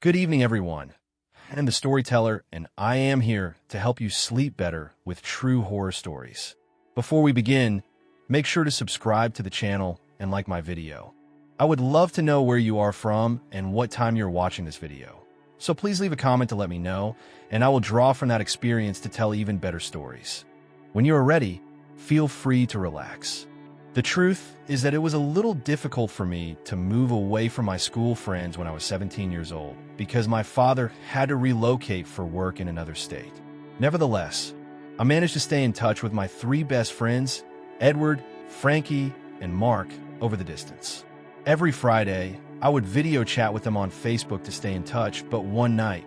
Good evening, everyone. I'm the storyteller, and I am here to help you sleep better with true horror stories. Before we begin, make sure to subscribe to the channel and like my video. I would love to know where you are from and what time you're watching this video. So please leave a comment to let me know, and I will draw from that experience to tell even better stories. When you are ready, feel free to relax. The truth is that it was a little difficult for me to move away from my school friends when I was 17 years old because my father had to relocate for work in another state. Nevertheless, I managed to stay in touch with my three best friends, Edward, Frankie, and Mark, over the distance. Every Friday, I would video chat with them on Facebook to stay in touch, but one night,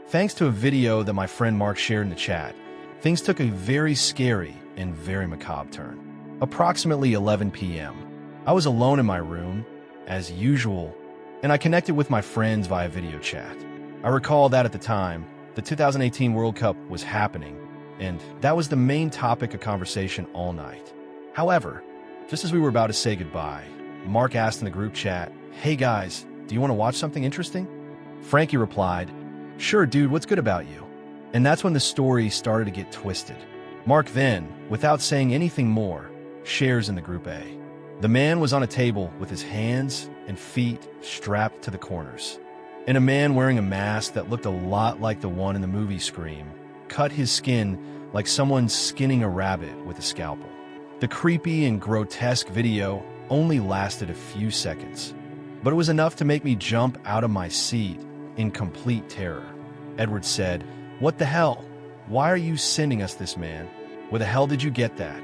thanks to a video that my friend Mark shared in the chat, things took a very scary and very macabre turn. Approximately 11 p.m., I was alone in my room, as usual, and I connected with my friends via video chat. I recall that at the time, the 2018 World Cup was happening, and that was the main topic of conversation all night. However, just as we were about to say goodbye, Mark asked in the group chat, "Hey guys, do you want to watch something interesting?" Frankie replied, "Sure, dude, what's good about you?" And that's when the story started to get twisted. Mark then, without saying anything more, shares in the group A. The man was on a table with his hands and feet strapped to the corners, and a man wearing a mask that looked a lot like the one in the movie Scream cut his skin like someone skinning a rabbit with a scalpel. The creepy and grotesque video only lasted a few seconds, but it was enough to make me jump out of my seat in complete terror. Edward said, "What the hell? Why are you sending us this, man? Where the hell did you get that?"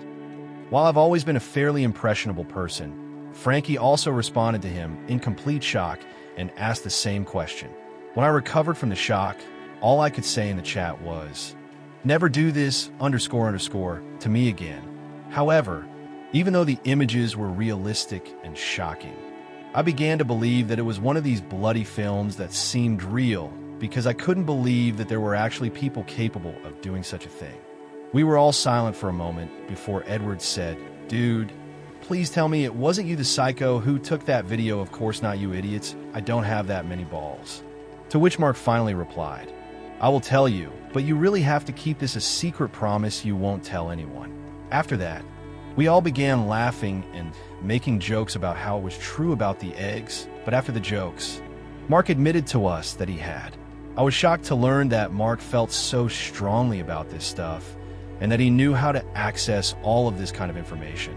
While I've always been a fairly impressionable person, Frankie also responded to him in complete shock and asked the same question. When I recovered from the shock, all I could say in the chat was, "Never do this __ to me again." However, even though the images were realistic and shocking, I began to believe that it was one of these bloody films that seemed real because I couldn't believe that there were actually people capable of doing such a thing. We were all silent for a moment before Edward said, "Dude, please tell me it wasn't you the psycho who took that video. Of course not, you idiots. I don't have that many balls." To which Mark finally replied, "I will tell you, but you really have to keep this a secret promise you won't tell anyone." After that, we all began laughing and making jokes about how it was true about the eggs, but after the jokes, Mark admitted to us that he had. I was shocked to learn that Mark felt so strongly about this stuff and that he knew how to access all of this kind of information.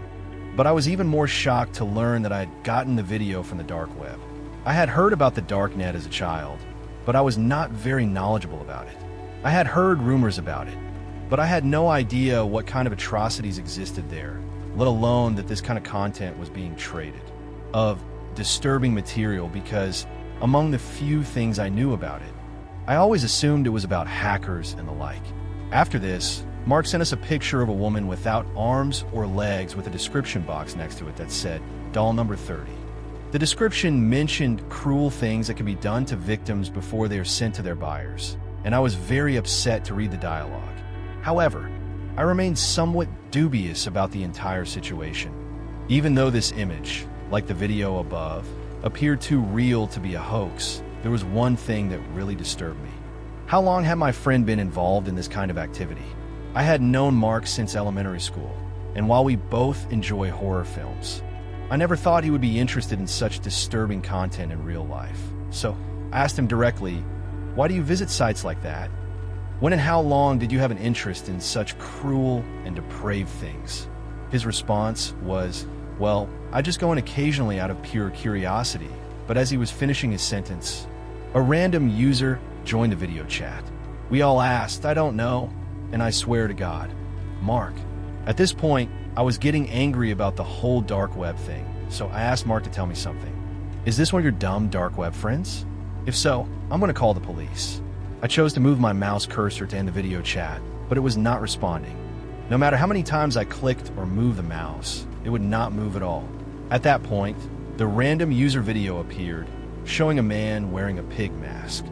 But I was even more shocked to learn that I had gotten the video from the dark web. I had heard about the darknet as a child, but I was not very knowledgeable about it. I had heard rumors about it, but I had no idea what kind of atrocities existed there, let alone that this kind of content was being traded, of disturbing material, because among the few things I knew about it, I always assumed it was about hackers and the like. After this, Mark sent us a picture of a woman without arms or legs with a description box next to it that said, "Doll number 30. The description mentioned cruel things that can be done to victims before they are sent to their buyers, and I was very upset to read the dialogue. However, I remained somewhat dubious about the entire situation. Even though this image, like the video above, appeared too real to be a hoax, there was one thing that really disturbed me. How long had my friend been involved in this kind of activity? I had known Mark since elementary school, and while we both enjoy horror films, I never thought he would be interested in such disturbing content in real life. So I asked him directly, "Why do you visit sites like that? When and how long did you have an interest in such cruel and depraved things?" His response was, "Well, I just go in occasionally out of pure curiosity." But as he was finishing his sentence, a random user joined the video chat. We all asked, "I don't know," and I swear to God, "Mark." At this point, I was getting angry about the whole dark web thing, so I asked Mark to tell me something. "Is this one of your dumb dark web friends? If so, I'm going to call the police." I chose to move my mouse cursor to end the video chat, but it was not responding. No matter how many times I clicked or moved the mouse, it would not move at all. At that point, the random user video appeared, showing a man wearing a pig mask.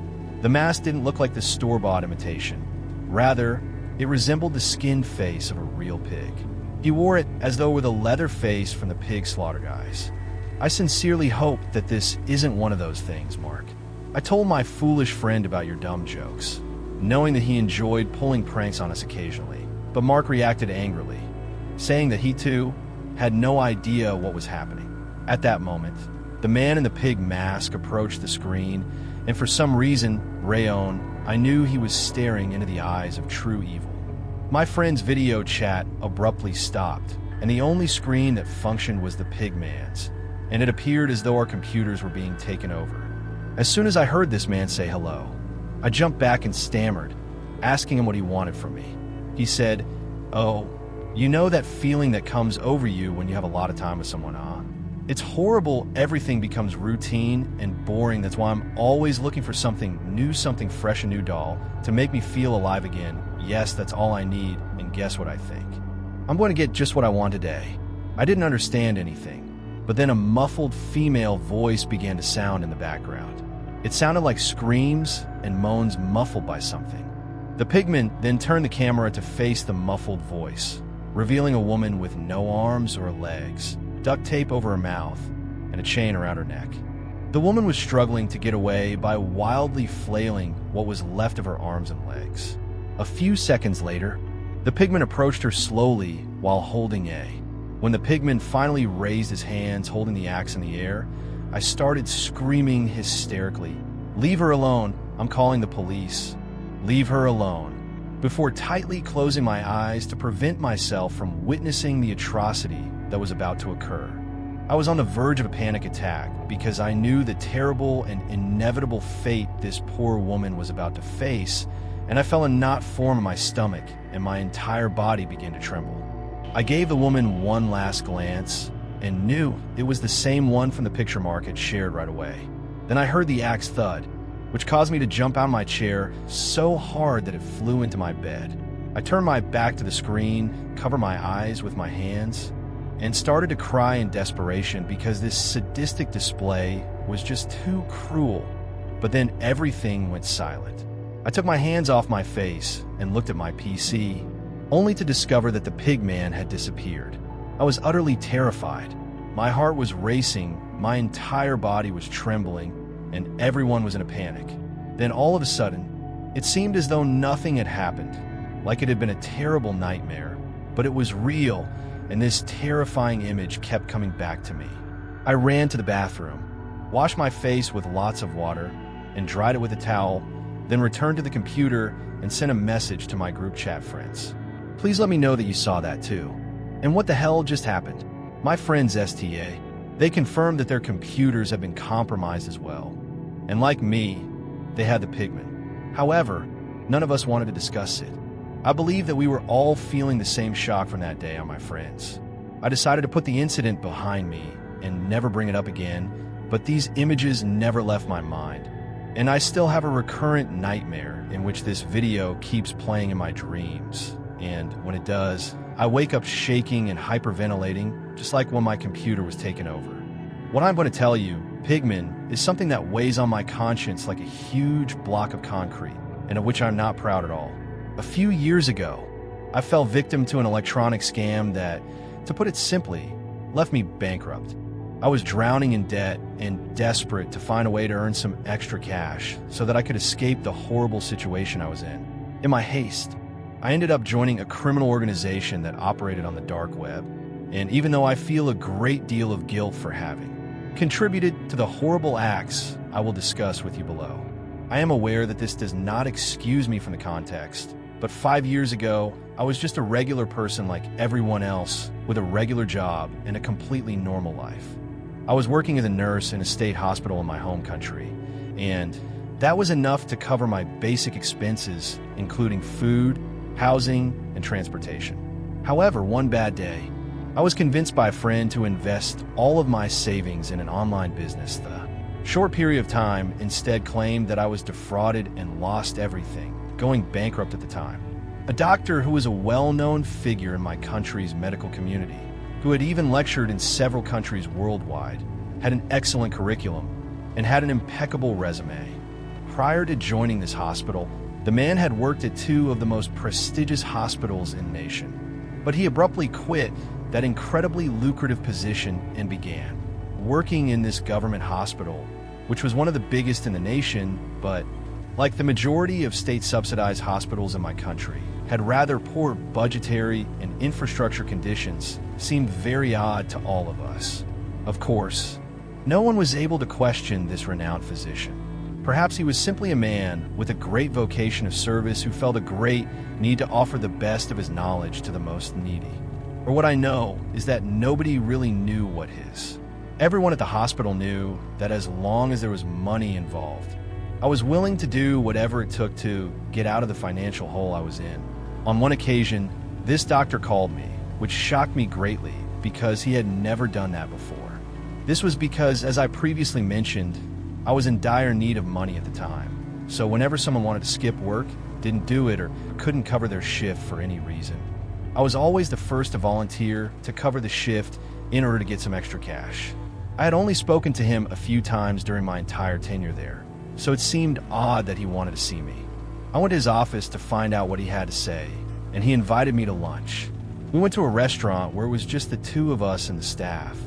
The mask didn't look like the store-bought imitation. Rather, it resembled the skinned face of a real pig. He wore it as though it were the leather face from the pig slaughter guys. I sincerely hope that this isn't one of those things, Mark. I told my foolish friend about your dumb jokes, knowing that he enjoyed pulling pranks on us occasionally. But Mark reacted angrily, saying that he too had no idea what was happening. At that moment, the man in the pig mask approached the screen, and for some reason, Rayon, I knew he was staring into the eyes of true evil. My friend's video chat abruptly stopped, and the only screen that functioned was the pig man's, and it appeared as though our computers were being taken over. As soon as I heard this man say hello, I jumped back and stammered, asking him what he wanted from me. He said, "Oh, you know that feeling that comes over you when you have a lot of time with someone, huh? It's horrible, everything becomes routine and boring. That's why I'm always looking for something new, something fresh, a new doll, to make me feel alive again. Yes, that's all I need, and guess what I think? I'm going to get just what I want today." I didn't understand anything, but then a muffled female voice began to sound in the background. It sounded like screams and moans muffled by something. The pigman then turned the camera to face the muffled voice, revealing a woman with no arms or legs, duct tape over her mouth, and a chain around her neck. The woman was struggling to get away by wildly flailing what was left of her arms and legs. A few seconds later, the pigman approached her slowly while holding A. When the pigman finally raised his hands holding the axe in the air, I started screaming hysterically, "Leave her alone, I'm calling the police. Leave her alone," before tightly closing my eyes to prevent myself from witnessing the atrocity that was about to occur. I was on the verge of a panic attack because I knew the terrible and inevitable fate this poor woman was about to face, and I felt a knot form in my stomach and my entire body began to tremble. I gave the woman one last glance and knew it was the same one from the picture Mark had shared right away. Then I heard the axe thud, which caused me to jump out of my chair so hard that it flew into my bed. I turned my back to the screen, covered my eyes with my hands, and started to cry in desperation because this sadistic display was just too cruel. But then everything went silent. I took my hands off my face and looked at my PC, only to discover that the pig man had disappeared. I was utterly terrified. My heart was racing, my entire body was trembling, and everyone was in a panic. Then all of a sudden, it seemed as though nothing had happened, like it had been a terrible nightmare, but it was real, and this terrifying image kept coming back to me. I ran to the bathroom, washed my face with lots of water, and dried it with a towel, then returned to the computer and sent a message to my group chat friends. "Please let me know that you saw that too. And what the hell just happened?" My friends STA, they confirmed that their computers had been compromised as well. And like me, they had the pigman. However, none of us wanted to discuss it. I believe that we were all feeling the same shock from that day on my friends. I decided to put the incident behind me and never bring it up again, but these images never left my mind. And I still have a recurrent nightmare in which this video keeps playing in my dreams. And when it does, I wake up shaking and hyperventilating, just like when my computer was taken over. What I'm going to tell you, pigman, is something that weighs on my conscience like a huge block of concrete, and of which I'm not proud at all. A few years ago, I fell victim to an electronic scam that, to put it simply, left me bankrupt. I was drowning in debt and desperate to find a way to earn some extra cash so that I could escape the horrible situation I was in. In my haste, I ended up joining a criminal organization that operated on the dark web, and even though I feel a great deal of guilt for having contributed to the horrible acts I will discuss with you below, I am aware that this does not excuse me from the context, but 5 years ago, I was just a regular person like everyone else with a regular job and a completely normal life. I was working as a nurse in a state hospital in my home country, and that was enough to cover my basic expenses, including food, housing, and transportation. However, one bad day, I was convinced by a friend to invest all of my savings in an online business. The short period of time instead claimed that I was defrauded and lost everything, going bankrupt at the time. A doctor who was a well-known figure in my country's medical community, who had even lectured in several countries worldwide, had an excellent curriculum, and had an impeccable resume. Prior to joining this hospital, the man had worked at 2 of the most prestigious hospitals in the nation. But he abruptly quit that incredibly lucrative position and began working in this government hospital which was one of the biggest in the nation, but like the majority of state-subsidized hospitals in my country, had rather poor budgetary and infrastructure conditions, seemed very odd to all of us. Of course, no one was able to question this renowned physician. Perhaps he was simply a man with a great vocation of service who felt a great need to offer the best of his knowledge to the most needy. Or what I know is that nobody really knew what his. Everyone at the hospital knew that as long as there was money involved, I was willing to do whatever it took to get out of the financial hole I was in. On one occasion, this doctor called me, which shocked me greatly because he had never done that before. This was because, as I previously mentioned, I was in dire need of money at the time. So whenever someone wanted to skip work, didn't do it, or couldn't cover their shift for any reason, I was always the first to volunteer to cover the shift in order to get some extra cash. I had only spoken to him a few times during my entire tenure there, so it seemed odd that he wanted to see me. I went to his office to find out what he had to say, and he invited me to lunch. We went to a restaurant where it was just the two of us and the staff.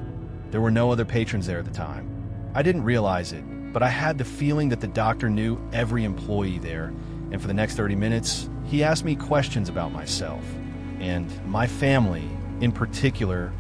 There were no other patrons there at the time. I didn't realize it, but I had the feeling that the doctor knew every employee there, and for the next 30 minutes, he asked me questions about myself. And my family, in particular,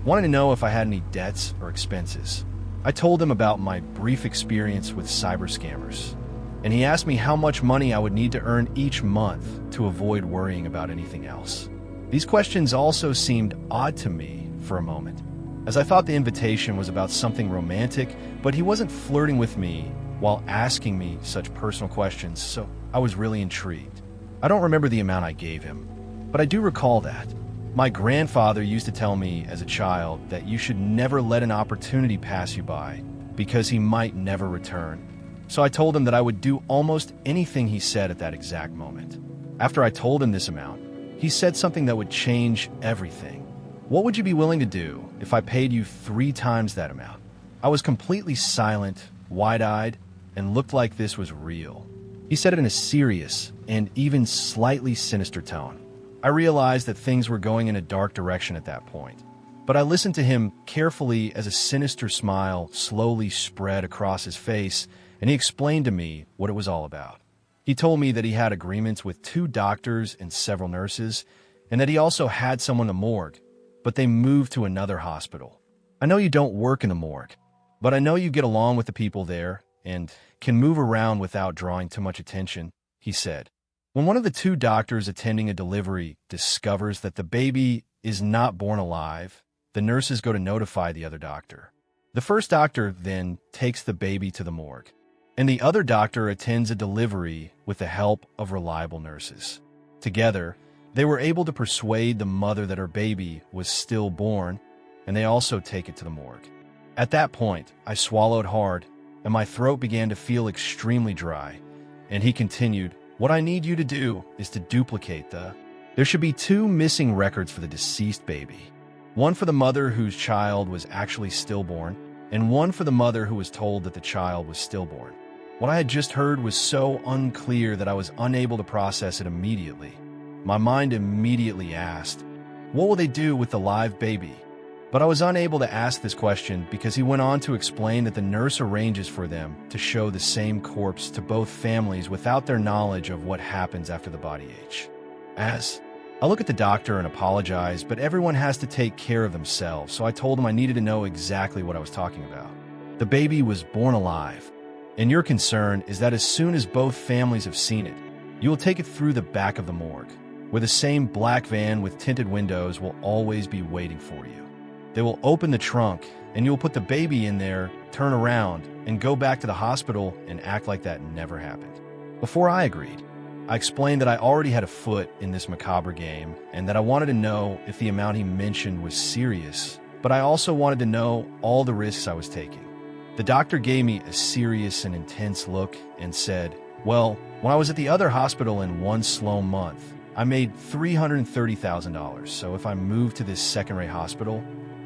wanted to know if I had any debts or expenses. I told him about my brief experience with cyber scammers, and he asked me how much money I would need to earn each month to avoid worrying about anything else. These questions also seemed odd to me for a moment, as I thought the invitation was about something romantic, but he wasn't flirting with me while asking me such personal questions, so I was really intrigued. I don't remember the amount I gave him, but I do recall that. My grandfather used to tell me as a child that you should never let an opportunity pass you by because he might never return. So I told him that I would do almost anything he said at that exact moment. After I told him this amount, he said something that would change everything. What would you be willing to do if I paid you 3 times that amount? I was completely silent, wide-eyed, and looked like this was real. He said it in a serious and even slightly sinister tone. I realized that things were going in a dark direction at that point, but I listened to him carefully as a sinister smile slowly spread across his face, and he explained to me what it was all about. He told me that he had agreements with 2 doctors and several nurses, and that he also had someone in the morgue, but they moved to another hospital. I know you don't work in the morgue, but I know you get along with the people there and can move around without drawing too much attention, he said. When one of the 2 doctors attending a delivery discovers that the baby is not born alive, the nurses go to notify the other doctor. The first doctor then takes the baby to the morgue, and the other doctor attends a delivery with the help of reliable nurses. Together, they were able to persuade the mother that her baby was stillborn, and they also take it to the morgue. At that point, I swallowed hard, and my throat began to feel extremely dry, and he continued, "What I need you to do is to duplicate There should be 2 missing records for the deceased baby. One for the mother whose child was actually stillborn, and one for the mother who was told that the child was stillborn." What I had just heard was so unclear that I was unable to process it immediately. My mind immediately asked, what will they do with the live baby? But I was unable to ask this question because he went on to explain that the nurse arranges for them to show the same corpse to both families without their knowledge of what happens after the body age. I look at the doctor and apologize, but everyone has to take care of themselves, so I told him I needed to know exactly what I was talking about. The baby was born alive, and your concern is that as soon as both families have seen it, you will take it through the back of the morgue, where the same black van with tinted windows will always be waiting for you. They will open the trunk, and you will put the baby in there, turn around, and go back to the hospital and act like that never happened. Before I agreed, I explained that I already had a foot in this macabre game and that I wanted to know if the amount he mentioned was serious, but I also wanted to know all the risks I was taking. The doctor gave me a serious and intense look and said, "Well, when I was at the other hospital in one slow month, I made $330,000, so if I move to this second-rate hospital,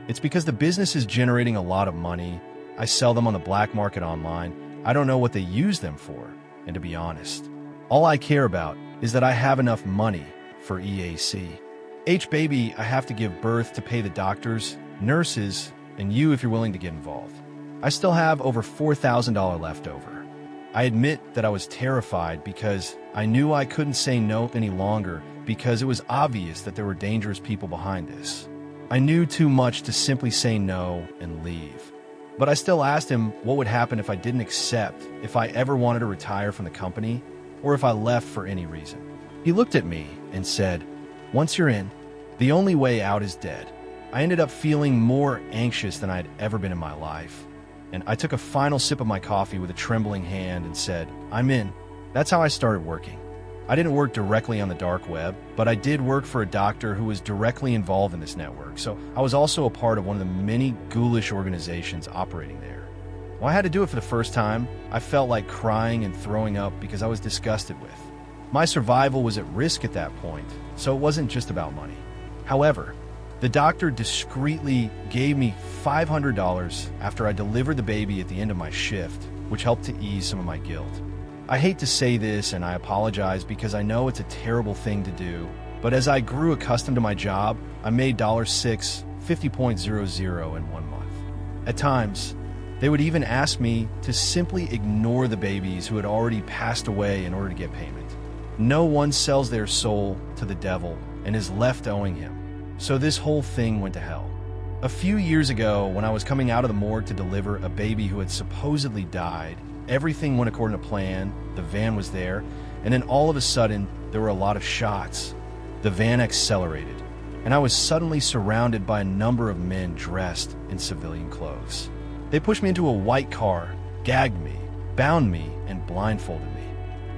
it's because the business is generating a lot of money. I sell them on the black market online. I don't know what they use them for, and to be honest, all I care about is that I have enough money for EAC. Baby, I have to give birth to pay the doctors, nurses, and you if you're willing to get involved. I still have over $4,000 left over. I admit that I was terrified because I knew I couldn't say no any longer because it was obvious that there were dangerous people behind this. I knew too much to simply say no and leave. But I still asked him what would happen if I didn't accept, if I ever wanted to retire from the company, or if I left for any reason. He looked at me and said, "Once you're in, the only way out is dead." I ended up feeling more anxious than I had ever been in my life. And I took a final sip of my coffee with a trembling hand and said, "I'm in." That's how I started working. I didn't work directly on the dark web, but I did work for a doctor who was directly involved in this network, so I was also a part of one of the many ghoulish organizations operating there. When I had to do it for the first time, I felt like crying and throwing up because I was disgusted with. My survival was at risk at that point, so it wasn't just about money. However, the doctor discreetly gave me $500 after I delivered the baby at the end of my shift, which helped to ease some of my guilt. I hate to say this and I apologize because I know it's a terrible thing to do, but as I grew accustomed to my job, I made $6 50.00 in 1 month. At times, they would even ask me to simply ignore the babies who had already passed away in order to get payment. No one sells their soul to the devil and is left owing him. So this whole thing went to hell. A few years ago, when I was coming out of the morgue to deliver a baby who had supposedly died, everything went according to plan, the van was there, and then all of a sudden, there were a lot of shots. The van accelerated, and I was suddenly surrounded by a number of men dressed in civilian clothes. They pushed me into a white car, gagged me, bound me, and blindfolded me.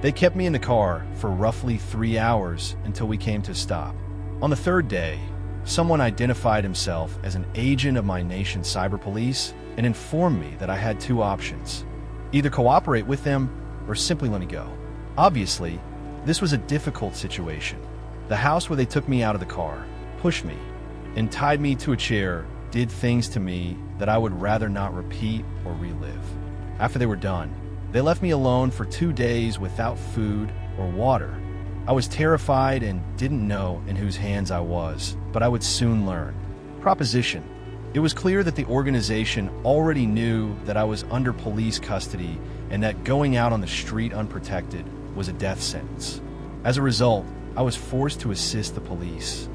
They kept me in the car for roughly 3 hours until we came to a stop. On the third day, someone identified himself as an agent of my nation's cyber police and informed me that I had 2 options: either cooperate with them or simply let me go. Obviously, this was a difficult situation. The house where they took me out of the car, pushed me, and tied me to a chair did things to me that I would rather not repeat or relive. After they were done, they left me alone for 2 days without food or water. I was terrified and didn't know in whose hands I was, but I would soon learn. Proposition. It was clear that the organization already knew that I was under police custody and that going out on the street unprotected was a death sentence. As a result, I was forced to assist the police.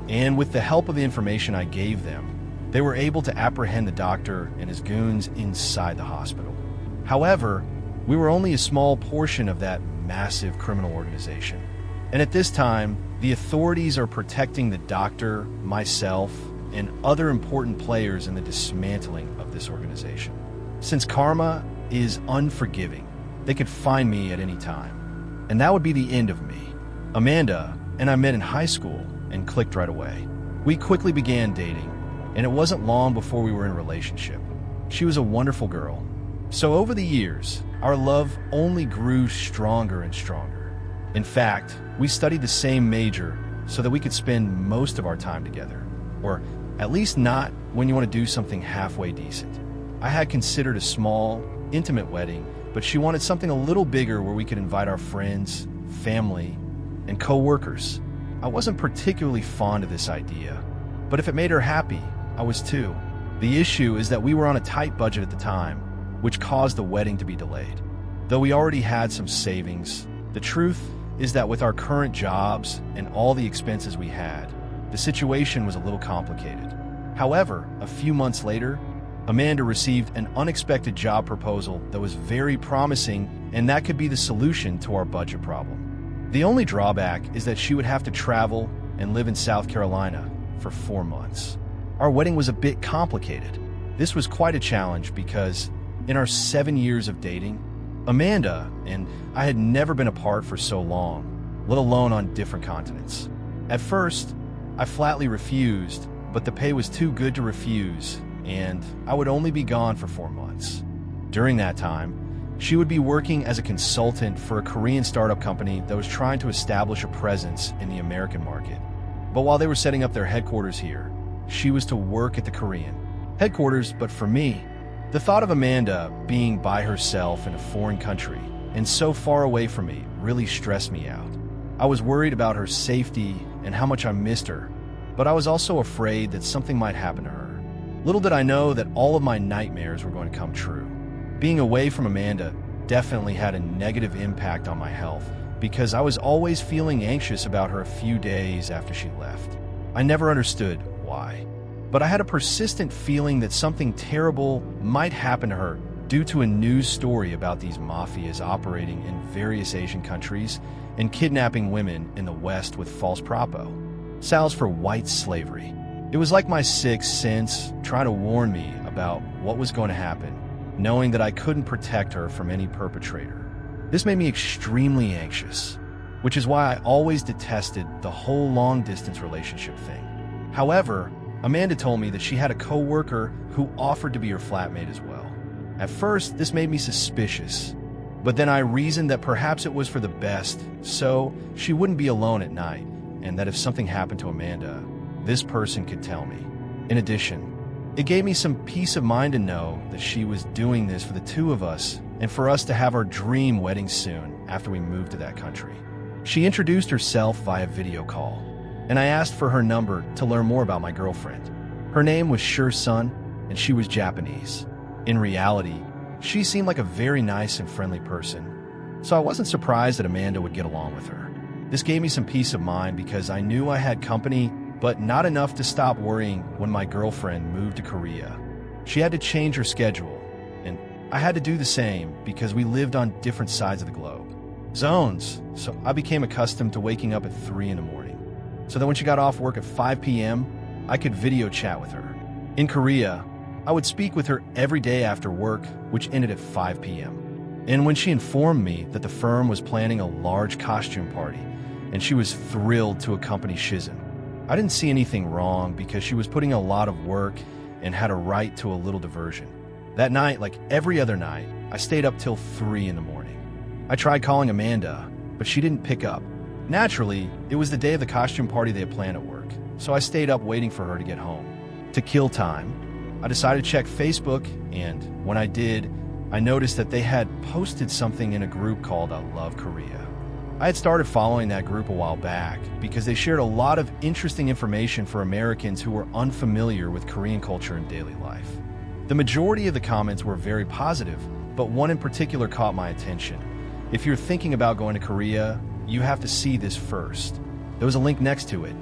And with the help of the information I gave them, they were able to apprehend the doctor and his goons inside the hospital. However, we were only a small portion of that massive criminal organization. And at this time, the authorities are protecting the doctor, myself, and other important players in the dismantling of this organization. Since karma is unforgiving, they could find me at any time. And that would be the end of me. Amanda and I met in high school and clicked right away. We quickly began dating, and it wasn't long before we were in a relationship. She was a wonderful girl. So over the years, our love only grew stronger and stronger. In fact, we studied the same major so that we could spend most of our time together. Or at least not when you want to do something halfway decent. I had considered a small, intimate wedding, but she wanted something a little bigger where we could invite our friends, family, and co-workers. I wasn't particularly fond of this idea, but if it made her happy, I was too. The issue is that we were on a tight budget at the time, which caused the wedding to be delayed. Though we already had some savings, the truth is that with our current jobs and all the expenses we had, the situation was a little complicated. However, a few months later, Amanda received an unexpected job proposal that was very promising, and that could be the solution to our budget problem. The only drawback is that she would have to travel and live in South Carolina for 4 months. Our wedding was a bit complicated. This was quite a challenge because in our 7 years of dating, Amanda and I had never been apart for so long, let alone on different continents. At first, I flatly refused, but the pay was too good to refuse, and I would only be gone for 4 months. During that time, she would be working as a consultant for a Korean startup company that was trying to establish a presence in the American market. But while they were setting up their headquarters here, she was to work at the Korean headquarters. But for me, the thought of Amanda being by herself in a foreign country and so far away from me really stressed me out. I was worried about her safety and how much I missed her, but I was also afraid that something might happen to her. Little did I know that all of my nightmares were going to come true. Being away from Amanda definitely had a negative impact on my health because I was always feeling anxious about her a few days after she left. I never understood why, but I had a persistent feeling that something terrible might happen to her due to a news story about these mafias operating in various Asian countries and kidnapping women in the West with false propo. Sal's for white slavery. It was like my sixth sense trying to warn me about what was going to happen, knowing that I couldn't protect her from any perpetrator. This made me extremely anxious, which is why I always detested the whole long-distance relationship thing. However, Amanda told me that she had a co-worker who offered to be her flatmate as well. At first, this made me suspicious, but then I reasoned that perhaps it was for the best, so she wouldn't be alone at night, and that if something happened to Amanda, this person could tell me. In addition, it gave me some peace of mind to know that she was doing this for the two of us and for us to have our dream wedding soon after we moved to that country. She introduced herself via video call, and I asked for her number to learn more about my girlfriend. Her name was Sun, and she was Japanese. In reality, she seemed like a very nice and friendly person, so I wasn't surprised that Amanda would get along with her. This gave me some peace of mind because I knew I had company, but not enough to stop worrying when my girlfriend moved to Korea. She had to change her schedule, and I had to do the same because we lived on different sides of the globe. Zones, so I became accustomed to waking up at 3 in the morning, so that when she got off work at 5 p.m., I could video chat with her. In Korea, I would speak with her every day after work, which ended at 5 p.m. And when she informed me that the firm was planning a large costume party, and she was thrilled to accompany Shizun, I didn't see anything wrong because she was putting a lot of work and had a right to a little diversion. That night, like every other night, I stayed up till 3 in the morning. I tried calling Amanda, but she didn't pick up. Naturally, it was the day of the costume party they had planned at work, so I stayed up waiting for her to get home. To kill time, I decided to check Facebook, and when I did, I noticed that they had posted something in a group called I Love Korea. I had started following that group a while back because they shared a lot of interesting information for Americans who were unfamiliar with Korean culture and daily life. The majority of the comments were very positive, but one in particular caught my attention. If you're thinking about going to Korea, you have to see this first. There was a link next to it,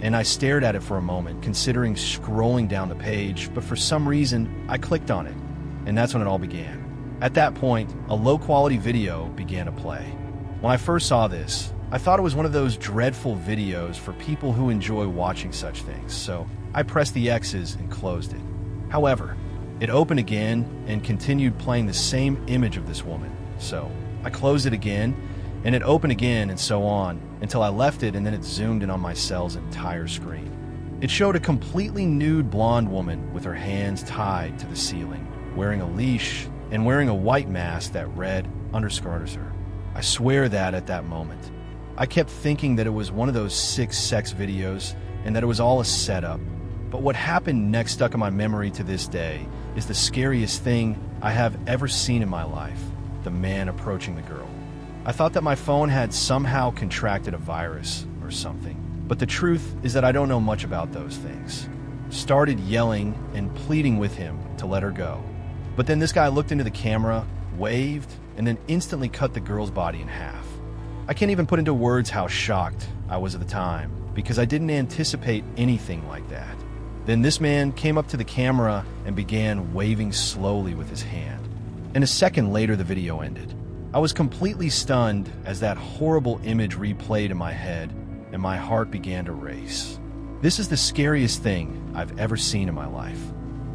and I stared at it for a moment, considering scrolling down the page, but for some reason, I clicked on it, and that's when it all began. At that point, a low-quality video began to play. When I first saw this, I thought it was one of those dreadful videos for people who enjoy watching such things, so I pressed the X's and closed it. However, it opened again and continued playing the same image of this woman, so I closed it again, and it opened again and so on, until I left it and then it zoomed in on my cell's entire screen. It showed a completely nude blonde woman with her hands tied to the ceiling, wearing a leash and wearing a white mask that read underskirts her. I swear that at that moment, I kept thinking that it was one of those sick sex videos and that it was all a setup. But what happened next stuck in my memory to this day is the scariest thing I have ever seen in my life, the man approaching the girl. I thought that my phone had somehow contracted a virus or something, but the truth is that I don't know much about those things. Started yelling and pleading with him to let her go. But then this guy looked into the camera, waved, and then instantly cut the girl's body in half. I can't even put into words how shocked I was at the time, because I didn't anticipate anything like that. Then this man came up to the camera and began waving slowly with his hand. And a second later, the video ended. I was completely stunned as that horrible image replayed in my head, and my heart began to race. This is the scariest thing I've ever seen in my life.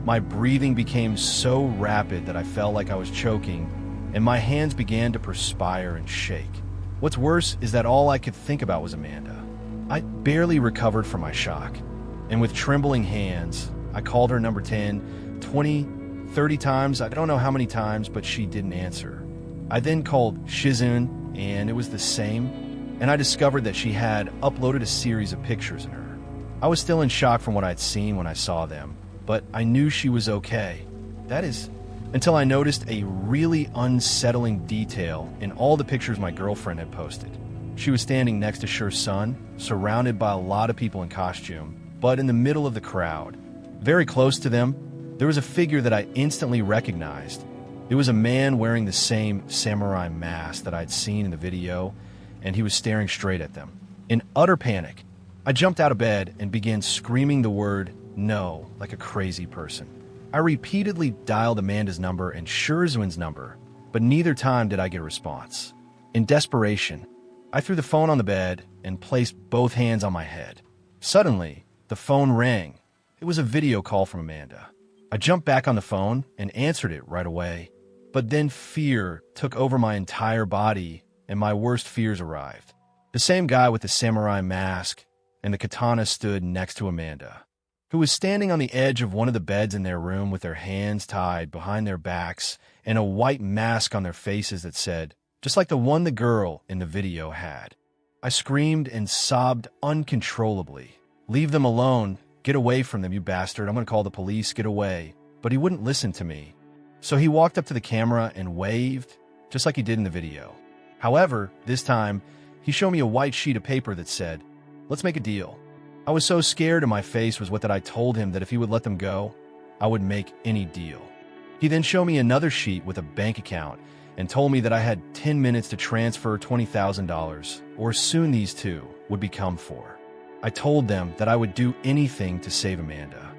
My breathing became so rapid that I felt like I was choking, and my hands began to perspire and shake. What's worse is that all I could think about was Amanda. I barely recovered from my shock, and with trembling hands, I called her number 10, 20, 30 times, I don't know how many times, but she didn't answer. I then called Shizun, and it was the same, and I discovered that she had uploaded a series of pictures in her. I was still in shock from what I'd seen when I saw them, but I knew she was okay. That is, until I noticed a really unsettling detail in all the pictures my girlfriend had posted. She was standing next to Sun, surrounded by a lot of people in costume, but in the middle of the crowd. Very close to them, There was a figure that I instantly recognized. It was a man wearing the same samurai mask that I'd seen in the video, and he was staring straight at them. In utter panic, I jumped out of bed and began screaming the word "no" like a crazy person. I repeatedly dialed Amanda's number and Sherzuen's number, but neither time did I get a response. In desperation, I threw the phone on the bed and placed both hands on my head. Suddenly, the phone rang. It was a video call from Amanda. I jumped back on the phone and answered it right away. But then fear took over my entire body, and my worst fears arrived. The same guy with the samurai mask and the katana stood next to Amanda, who was standing on the edge of one of the beds in their room with their hands tied behind their backs and a white mask on their faces that said, just like the one the girl in the video had. I screamed and sobbed uncontrollably. "Leave them alone. Get away from them, you bastard. I'm going to call the police. Get away." But he wouldn't listen to me. So he walked up to the camera and waved, just like he did in the video. However, this time, he showed me a white sheet of paper that said, "Let's make a deal." I was so scared and my face was wet that I told him that if he would let them go, I would make any deal. He then showed me another sheet with a bank account and told me that I had 10 minutes to transfer $20,000, or soon these two would become four. I told them that I would do anything to save Amanda.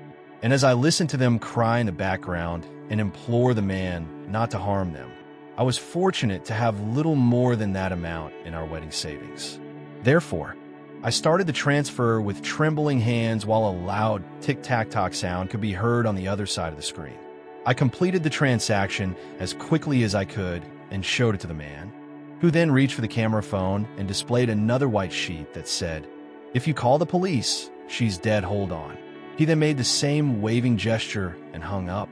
And as I listened to them cry in the background and implore the man not to harm them, I was fortunate to have little more than that amount in our wedding savings. Therefore, I started the transfer with trembling hands while a loud tick-tack-tock sound could be heard on the other side of the screen. I completed the transaction as quickly as I could and showed it to the man, who then reached for the camera phone and displayed another white sheet that said, "If you call the police, she's dead, hold on." He then made the same waving gesture and hung up.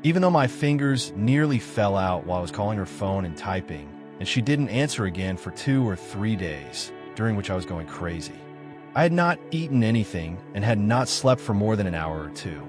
Even though my fingers nearly fell out while I was calling her phone and typing, and she didn't answer again for 2 or 3 days, during which I was going crazy. I had not eaten anything and had not slept for more than an hour or two.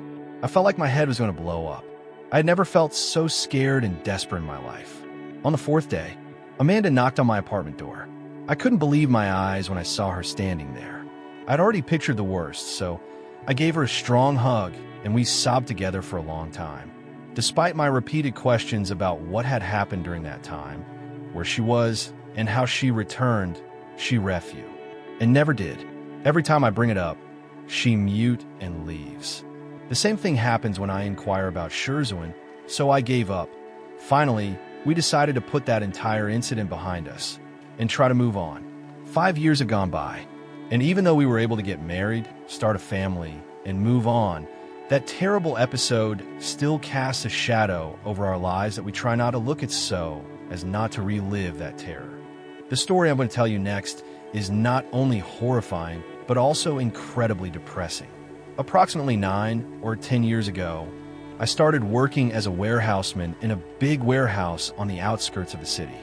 I felt like my head was going to blow up. I had never felt so scared and desperate in my life. On the 4th day, Amanda knocked on my apartment door. I couldn't believe my eyes when I saw her standing there. I'd already pictured the worst, so I gave her a strong hug and we sobbed together for a long time. Despite my repeated questions about what had happened during that time, where she was, and how she returned, she refu, and never did. Every time I bring it up, she mute and leaves. The same thing happens when I inquire about Sherzuen, so I gave up. Finally, we decided to put that entire incident behind us and try to move on. 5 years have gone by, and even though we were able to get married, start a family, and move on, that terrible episode still casts a shadow over our lives that we try not to look at so as not to relive that terror. The story I'm going to tell you next is not only horrifying, but also incredibly depressing. Approximately 9 or 10 years ago, I started working as a warehouseman in a big warehouse on the outskirts of the city.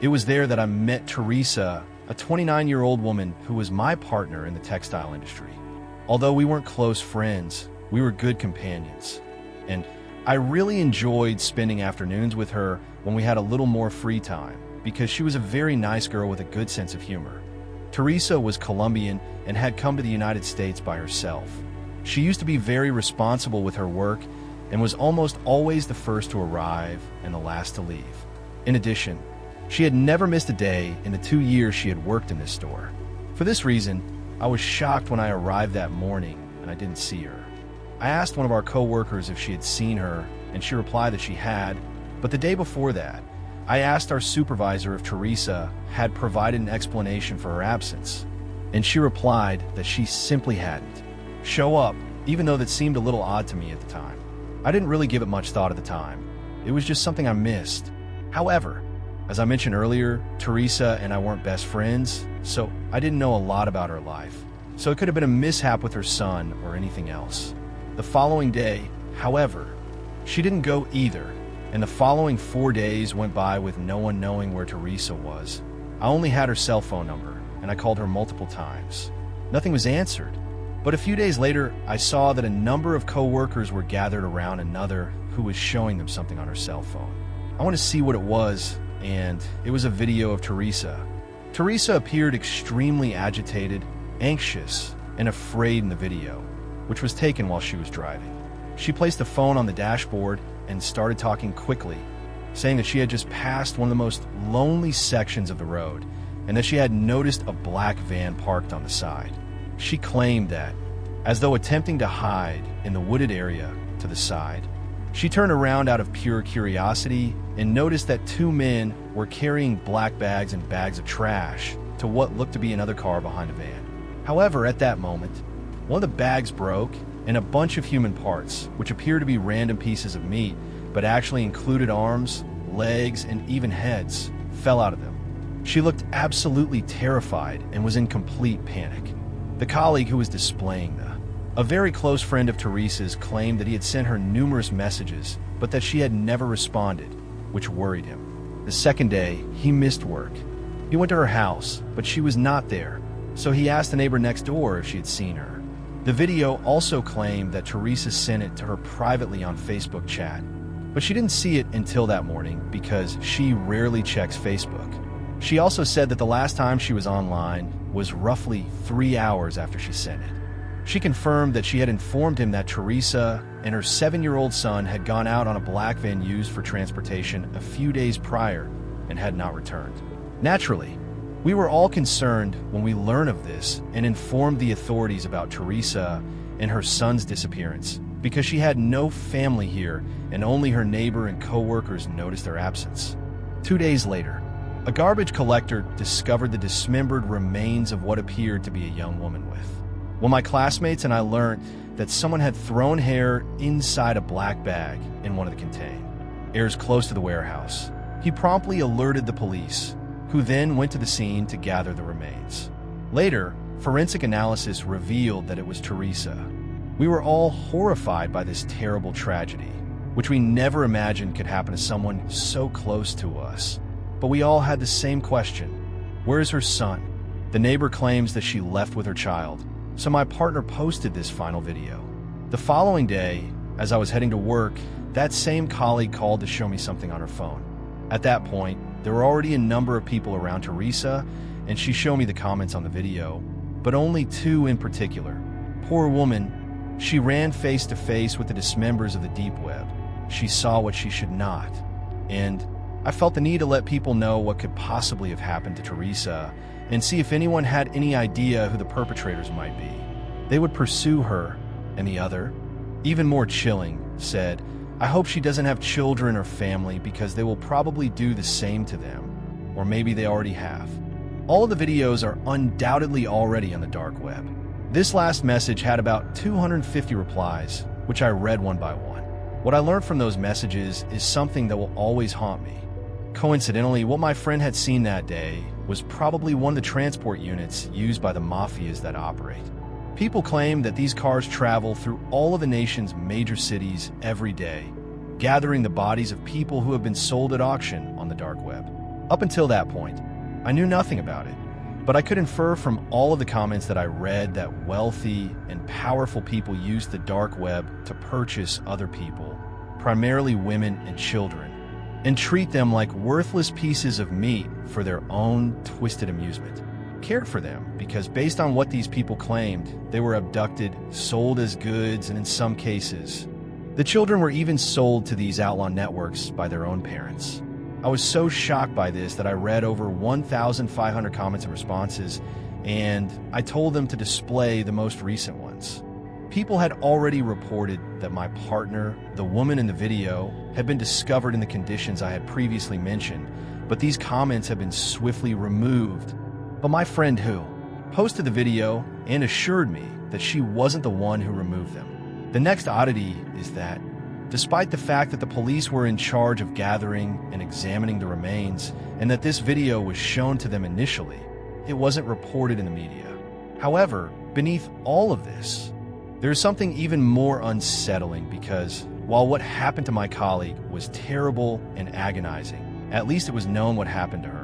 It was there that I met Teresa, a 29-year-old woman who was my partner in the textile industry. Although we weren't close friends, we were good companions. And I really enjoyed spending afternoons with her when we had a little more free time, because she was a very nice girl with a good sense of humor. Teresa was Colombian and had come to the United States by herself. She used to be very responsible with her work and was almost always the first to arrive and the last to leave. In addition, she had never missed a day in the 2 years she had worked in this store. For this reason, I was shocked when I arrived that morning and I didn't see her. I asked one of our co-workers if she had seen her, and she replied that she had, but the day before that, I asked our supervisor if Teresa had provided an explanation for her absence, and she replied that she simply hadn't. Show up, even though that seemed a little odd to me at the time. I didn't really give it much thought at the time. It was just something I missed. However, as I mentioned earlier, Teresa and I weren't best friends, so I didn't know a lot about her life. So it could have been a mishap with her son or anything else. The following day, however, she didn't go either, and the following 4 days went by with no one knowing where Teresa was. I only had her cell phone number, and I called her multiple times. Nothing was answered. But a few days later, I saw that a number of co-workers were gathered around another who was showing them something on her cell phone. I wanted to see what it was, and it was a video of Teresa. Teresa appeared extremely agitated, anxious, and afraid in the video, which was taken while she was driving. She placed the phone on the dashboard and started talking quickly, saying that she had just passed one of the most lonely sections of the road and that she had noticed a black van parked on the side. She claimed that, as though attempting to hide in the wooded area to the side, she turned around out of pure curiosity and noticed that two men were carrying black bags and bags of trash to what looked to be another car behind a van. However, at that moment, one of the bags broke and a bunch of human parts, which appeared to be random pieces of meat, but actually included arms, legs, and even heads, fell out of them. She looked absolutely terrified and was in complete panic. The colleague who was displaying a very close friend of Teresa's claimed that he had sent her numerous messages, but that she had never responded, which worried him. The second day, he missed work. He went to her house, but she was not there, so he asked the neighbor next door if she had seen her. The video also claimed that Teresa sent it to her privately on Facebook chat, but she didn't see it until that morning because she rarely checks Facebook. She also said that the last time she was online was roughly 3 hours after she sent it. She confirmed that she had informed him that Teresa and her 7-year-old son had gone out on a black van used for transportation a few days prior and had not returned. Naturally, we were all concerned when we learned of this and informed the authorities about Teresa and her son's disappearance because she had no family here and only her neighbor and co-workers noticed their absence. 2 days later, a garbage collector discovered the dismembered remains of what appeared to be a young woman with. When my classmates and I learned that someone had thrown hair inside a black bag in one of the containers close to the warehouse, he promptly alerted the police, who then went to the scene to gather the remains. Later, forensic analysis revealed that it was Teresa. We were all horrified by this terrible tragedy, which we never imagined could happen to someone so close to us. But we all had the same question: where is her son? The neighbor claims that she left with her child, so my partner posted this final video. The following day, as I was heading to work, that same colleague called to show me something on her phone. At that point, there were already a number of people around Teresa, and she showed me the comments on the video, but only two in particular. Poor woman, she ran face to face with the dismembers of the deep web. She saw what she should not, and I felt the need to let people know what could possibly have happened to Teresa and see if anyone had any idea who the perpetrators might be. They would pursue her, and the other, even more chilling, said, "I hope she doesn't have children or family because they will probably do the same to them, or maybe they already have." All of the videos are undoubtedly already on the dark web. This last message had about 250 replies, which I read one by one. What I learned from those messages is something that will always haunt me. Coincidentally, what my friend had seen that day was probably one of the transport units used by the mafias that operate. People claim that these cars travel through all of the nation's major cities every day, gathering the bodies of people who have been sold at auction on the dark web. Up until that point, I knew nothing about it, but I could infer from all of the comments that I read that wealthy and powerful people use the dark web to purchase other people, primarily women and children, and treat them like worthless pieces of meat for their own twisted amusement. Cared for them because based on what these people claimed, they were abducted, sold as goods, and in some cases, the children were even sold to these outlaw networks by their own parents. I was so shocked by this that I read over 1,500 comments and responses, and I told them to display the most recent ones. People had already reported that my partner, the woman in the video, had been discovered in the conditions I had previously mentioned, but these comments have been swiftly removed. But my friend who posted the video and assured me that she wasn't the one who removed them. The next oddity is that, despite the fact that the police were in charge of gathering and examining the remains, and that this video was shown to them initially, it wasn't reported in the media. However, beneath all of this, there's something even more unsettling because, while what happened to my colleague was terrible and agonizing, at least it was known what happened to her.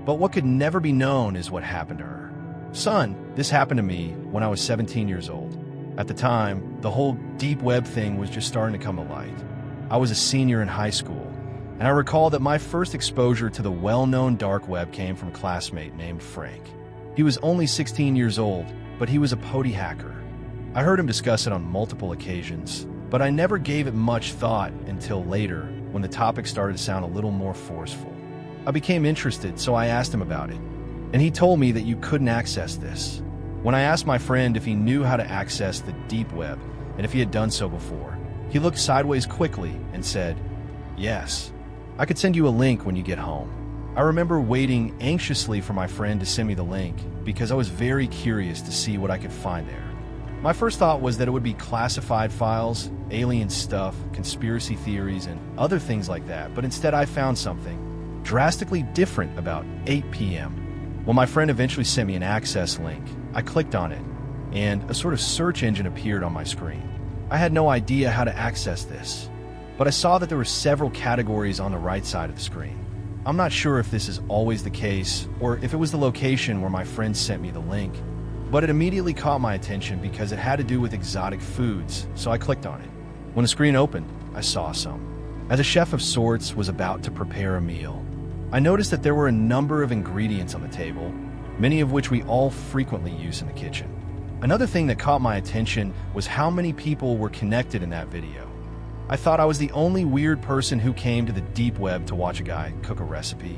But what could never be known is what happened to her. Son, this happened to me when I was 17 years old. At the time, the whole deep web thing was just starting to come to light. I was a senior in high school, and I recall that my first exposure to the well-known dark web came from a classmate named Frank. He was only 16 years old, but he was a POTI hacker. I heard him discuss it on multiple occasions, but I never gave it much thought until later when the topic started to sound a little more forceful. I became interested, so I asked him about it, and he told me that you couldn't access this. When I asked my friend if he knew how to access the deep web and if he had done so before, he looked sideways quickly and said, "Yes, I could send you a link when you get home." I remember waiting anxiously for my friend to send me the link because I was very curious to see what I could find there. My first thought was that it would be classified files, alien stuff, conspiracy theories, and other things like that, but instead I found something drastically different about 8 p.m. When my friend eventually sent me an access link, I clicked on it, and a sort of search engine appeared on my screen. I had no idea how to access this, but I saw that there were several categories on the right side of the screen. I'm not sure if this is always the case or if it was the location where my friend sent me the link, but it immediately caught my attention because it had to do with exotic foods, so I clicked on it. When the screen opened, I saw some. As a chef of sorts was about to prepare a meal, I noticed that there were a number of ingredients on the table, many of which we all frequently use in the kitchen. Another thing that caught my attention was how many people were connected in that video. I thought I was the only weird person who came to the deep web to watch a guy cook a recipe.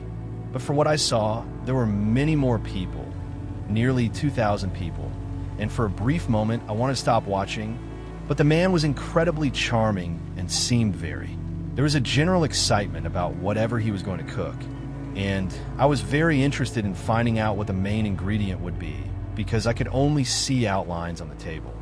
But from what I saw, there were many more people, nearly 2,000 people. And for a brief moment, I wanted to stop watching, but the man was incredibly charming and seemed very. There was a general excitement about whatever he was going to cook. And I was very interested in finding out what the main ingredient would be, because I could only see outlines on the table.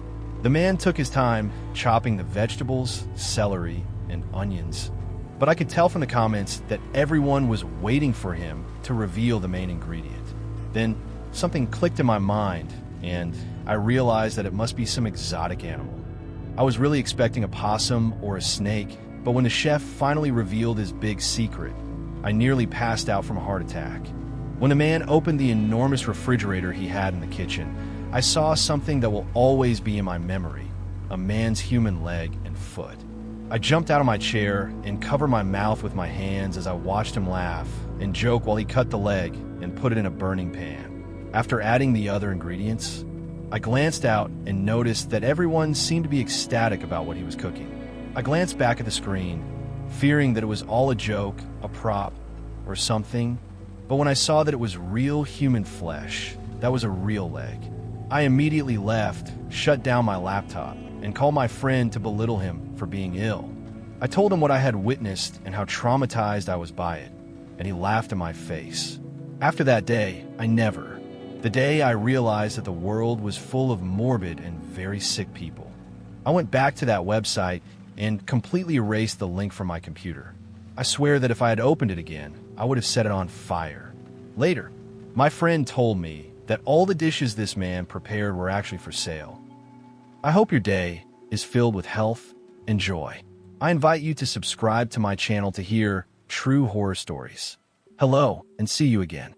The man took his time chopping the vegetables, celery, and onions, but I could tell from the comments that everyone was waiting for him to reveal the main ingredient. Then something clicked in my mind, and I realized that it must be some exotic animal. I was really expecting a possum or a snake, but when the chef finally revealed his big secret, I nearly passed out from a heart attack. When the man opened the enormous refrigerator he had in the kitchen, I saw something that will always be in my memory, a man's human leg and foot. I jumped out of my chair and covered my mouth with my hands as I watched him laugh and joke while he cut the leg and put it in a burning pan. After adding the other ingredients, I glanced out and noticed that everyone seemed to be ecstatic about what he was cooking. I glanced back at the screen, fearing that it was all a joke, a prop, or something, but when I saw that it was real human flesh, that was a real leg. I immediately left, shut down my laptop, and called my friend to belittle him for being ill. I told him what I had witnessed and how traumatized I was by it, and he laughed in my face. After that day, the day I realized that the world was full of morbid and very sick people. I went back to that website and completely erased the link from my computer. I swear that if I had opened it again, I would have set it on fire. Later, my friend told me that all the dishes this man prepared were actually for sale. I hope your day is filled with health and joy. I invite you to subscribe to my channel to hear true horror stories. Hello, and see you again.